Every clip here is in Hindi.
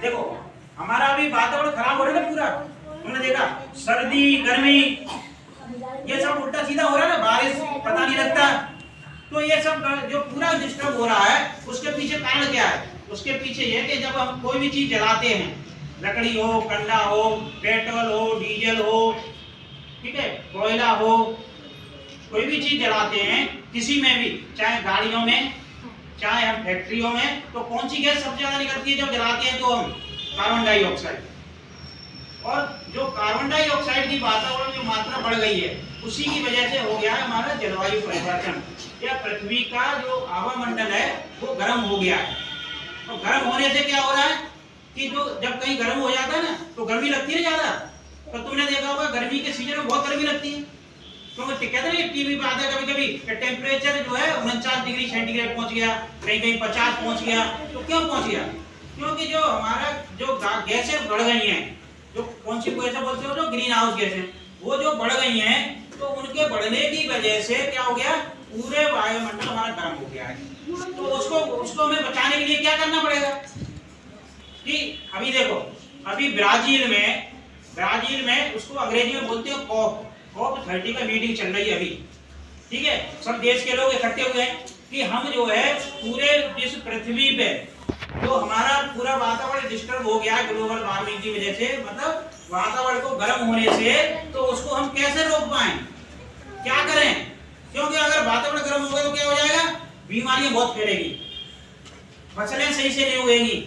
देखो हमारा अभी वातावरण खराब हो रहा है ना पूरा, तुमने देखा सर्दी गर्मी ये सब उल्टा सीधा हो रहा है ना, बारिश पता नहीं लगता। तो ये सब जो पूरा डिस्टर्ब हो रहा है उसके पीछे कारण क्या है? उसके पीछे ये कि जब हम कोई भी चीज जलाते हैं, लकड़ी हो, कंडा हो, पेट्रोल हो, डीजल हो, ठीक है, कोयला हो, कोई भी चीज जलाते हैं किसी में भी, चाहे गाड़ियों में चाहे हम फैक्ट्रियों में, तो कौन सी गैस सबसे ज्यादा निकलती है जब जलाते हैं? तो हम कार्बन डाइऑक्साइड। और जो कार्बन डाइऑक्साइड की वातावरण में मात्रा बढ़ गई है उसी की वजह से हो गया है हमारा जलवायु परिवर्तन, या पृथ्वी का जो आवामंडल है वो गर्म हो गया है। और गर्म होने से क्या हो रहा है कि जो जब कहीं गर्म हो जाता है ना तो गर्मी लगती है ज्यादा। तो तुमने देखा होगा गर्मी के सीजन में बहुत गर्मी लगती है, क्योंकि कहते हैं टीवी पे आता है कभी कभी टेम्परेचर जो है 49 डिग्री सेंटीग्रेड पहुंच गया, कहीं कहीं 50 पहुंच गया। तो क्यों पहुंच गया? क्योंकि जो हमारा जो गैसें बढ़ गई हैं, जो कौन सी गैसें बोलते हो, जो ग्रीन हाउस गैसें, वो जो बढ़ गई हैं, तो उनके बढ़ने की वजह से क्या हो गया, पूरे वायुमंडल हमारा गर्म हो गया है। तो उसको हमें बचाने के लिए क्या करना पड़ेगा कि अभी देखो, अभी ब्राजील में उसको अंग्रेजी में बोलते हैं COP 30 का मीटिंग चल रही है अभी, ठीक है। सब देश के लोग इकट्ठे हुए हैं कि हम जो है पूरे इस पृथ्वी पे जो हमारा पूरा वातावरण डिस्टर्ब हो गया है ग्लोबल वार्मिंग की वजह से, मतलब वातावरण को गर्म होने से, तो उसको हम कैसे रोक पाएं, क्या करें? क्योंकि अगर वातावरण गर्म होगा तो क्या हो जाएगा, बीमारियां बहुत फैलेगी, फसलें सही से नहीं उगेंगी,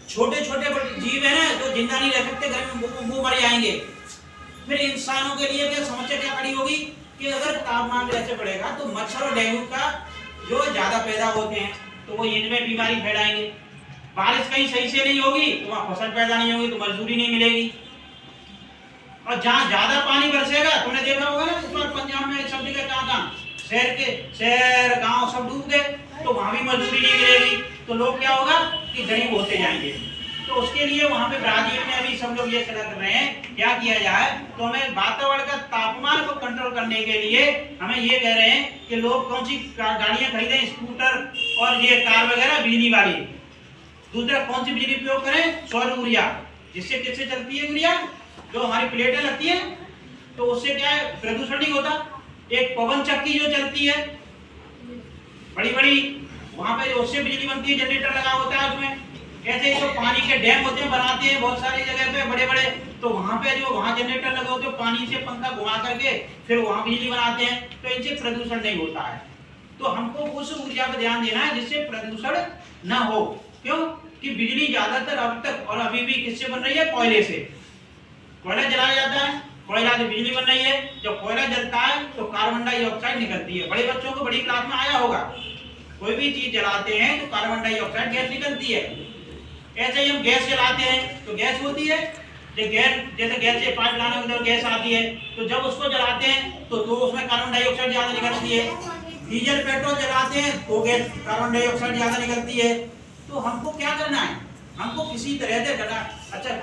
छोटे छोटे जीव है ना जो जिंदा नहीं रह सकते, गर्मी में वो मर जाएंगे। फिर इंसानों के लिए क्या समस्या क्या खड़ी होगी कि अगर तापमान ऐसे बढ़ेगा तो मच्छर और डेंगू का जो ज्यादा पैदा होते हैं तो वो इनमें बीमारी फैलाएंगे। बारिश कहीं सही से नहीं होगी तो वहां फसल पैदा नहीं होगी, तो मजदूरी नहीं मिलेगी। और जहाँ ज्यादा पानी बरसेगा, तुमने देखा होगा ना इस बार पंजाब में सब जगह कहाँ शहर गांव सब डूब गए, तो वहां भी मजदूरी नहीं मिलेगी, तो लोग क्या होगा कि गरीब होते जाएंगे। तो उसके लिए वहां पे ब्राजील में अभी सब लोग ये सलाह कर रहे हैं क्या किया जाए, तो हमें वातावरण का तापमान को कंट्रोल करने के लिए हमें ये कह रहे हैं कि लोग कौन सी गाड़ियां खरीदें, स्कूटर और ये कार वगैरह बिजली वाली। दूसरा कौन सी बिजली प्रयोग करें, सौर ऊर्जा, जिससे किससे चलती है ऊर्जा, जो हमारी प्लेटें लगती है, तो उससे क्या है प्रदूषण नहीं होता। एक पवन चक्की जो चलती है बड़ी बड़ी, वहां पे उससे बिजली बनती है, जनरेटर लगा होता है उसमें। ऐसे जो पानी के डैम होते हैं बनाते हैं बहुत सारी जगह पे बड़े बड़े, तो वहां पे जो वहां जनरेटर लगे होते हैं, पानी से पंखा घुमा करके फिर वहां बिजली बनाते हैं, तो इनसे प्रदूषण नहीं होता है। तो हमको उस ऊर्जा पर ध्यान देना है जिससे प्रदूषण न हो। क्यों कि बिजली ज्यादातर अब तक और अभी भी किससे बन रही है, कोयले से। कोयला जलाया जाता है, कोयला से बिजली बन रही है। जब कोयला जलता है तो कार्बन डाइऑक्साइड निकलती है। बड़े बच्चों को बड़ी क्लास में आया होगा, कोई भी चीज जलाते हैं तो कार्बन डाइऑक्साइड गैस निकलती है। ऐसे ही हम गैस जलाते हैं तो गैस होती है, जैसे गैस से पाइप लाने में गैस आती है, तो जब उसको जलाते हैं तो उसमें कार्बन डाइऑक्साइड ज्यादा निकलती है। डीजल पेट्रोल जलाते हैं तो गैस कार्बन डाइऑक्साइड ज्यादा निकलती है। तो हमको क्या करना है, हमको किसी तरह से करना। अच्छा,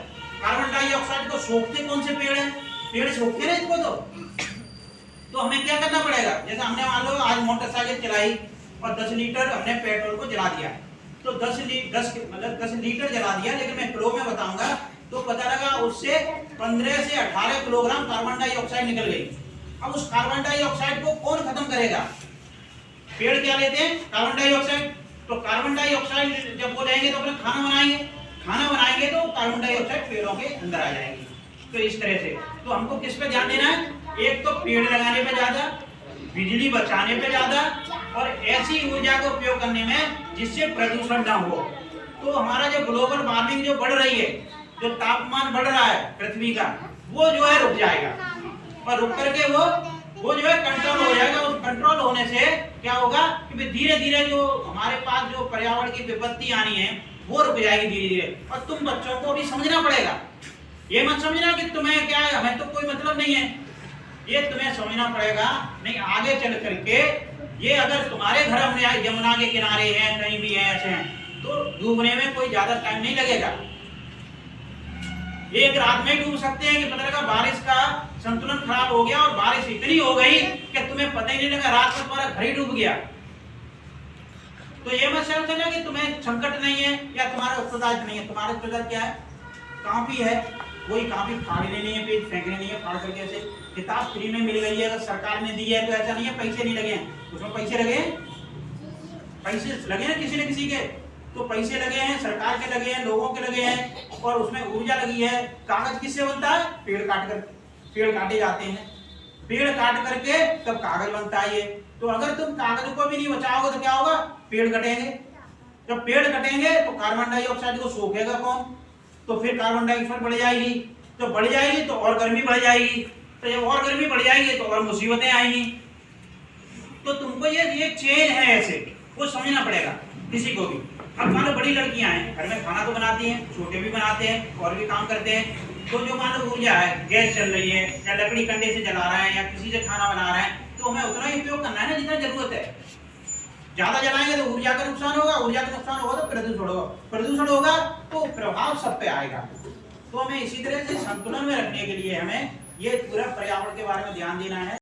कार्बन डाइऑक्साइड को सोखते कौन से पेड़ हैं, पेड़ सोखते हैं इसको। तो हमें क्या करना पड़ेगा, जैसे हमने मान लो आज मोटरसाइकिल चलाई और 10 लीटर हमने पेट्रोल को जला दिया, तो 10 लीटर जला दिया, लेकिन मैं किलो में बताऊंगा तो पता लगा उससे 15 से 18 किलोग्राम कार्बन डाइऑक्साइड निकल गई। अब उस कार्बन डाइऑक्साइड को कौन खत्म करेगा, पेड़ क्या लेते हैं, कार्बन डाइऑक्साइड। तो कार्बन डाइऑक्साइड जब वो लेंगे तो अपने खाना बनाएंगे तो कार्बन डाइऑक्साइड पेड़ों के अंदर आ जाएगी। तो इस तरह से तो हमको किस पे ध्यान देना है, एक तो पेड़ लगाने पे ज्यादा, बिजली बचाने पे ज्यादा, और ऐसी ऊर्जा का उपयोग करने में जिससे प्रदूषण ना हो। तो हमारा जो ग्लोबल वार्मिंग जो बढ़ रही है, जो तापमान बढ़ रहा है पृथ्वी का, वो जो है रुक जाएगा, और रुक करके वो जो है कंट्रोल हो जाएगा। उस कंट्रोल होने से क्या होगा कि धीरे धीरे जो हमारे पास जो पर्यावरण की विपत्ति आनी है वो रुक जाएगी धीरे धीरे। और तुम बच्चों को भी समझना पड़ेगा, ये मत समझना कि तुम्हें क्या है, हमें तो कोई मतलब नहीं है, ये तुम्हें समझना पड़ेगा। नहीं आगे चल करके ये अगर तुम्हारे घर में यमुना के किनारे हैं, कहीं भी है ऐसे हैं, तो डूबने में कोई ज्यादा टाइम नहीं लगेगा, एक रात में डूब सकते हैं कि पता लगा बारिश का संतुलन खराब हो गया और बारिश इतनी हो गई कि तुम्हें पता ही नहीं लगा, रात में तुम्हारा घर ही डूब गया। तो ये मत समझना कि तुम्हें संकट नहीं है या तुम्हारा उत्तरदायित्व नहीं है। तुम्हारा उत्तरदायित्व क्या है? कॉपी है, कोई कॉपी फाड़ने नहीं है, पेज फेंकने नहीं है, फाड़ करके ऐसे किताब फ्री में मिल गई है, अगर सरकार ने दी है तो ऐसा नहीं है पैसे नहीं लगे हैं। उसमें पैसे लगे हैं, पैसे लगे हैं किसी न किसी के, तो पैसे लगे हैं, सरकार के लगे हैं, लोगों के लगे हैं, और उसमें ऊर्जा लगी है। कागज किससे बनता है? पेड़ काट कर, पेड़ काटे जाते हैं, पेड़ काट करके तब कागज बनता है ये। तो अगर तुम कागज को भी नहीं बचाओगे तो क्या होगा? पेड़ कटेंगे। जब पेड़ कटेंगे तो कार्बन डाइऑक्साइड को सोखेगा कौन? तो फिर कार्बन डाइऑक्साइड बढ़ जाएगी, तो बढ़ जाएगी तो और गर्मी बढ़ जाएगी, तो जब और गर्मी बढ़ जाएगी तो और मुसीबतें आएंगी। तो तुमको ये चेन है, ऐसे वो समझना पड़ेगा किसी को भी। अब मान लो बड़ी लड़कियां हैं, घर में खाना तो बनाती हैं, छोटे भी बनाते हैं और भी काम करते हैं। तो जो मान लो ऊर्जा है, गैस चल रही है या लकड़ी कंडे से जला रहा है या किसी से खाना बना रहा है, तो हमें उतना ही उपयोग करना है ना जितना जरूरत है। ज्यादा जलाएंगे तो ऊर्जा का नुकसान होगा, ऊर्जा का नुकसान होगा तो प्रदूषण होगा, प्रदूषण होगा तो प्रभाव सब पे आएगा। तो हमें इसी तरह से संतुलन में रखने के लिए हमें ये पूरा पर्यावरण के बारे में ध्यान देना है।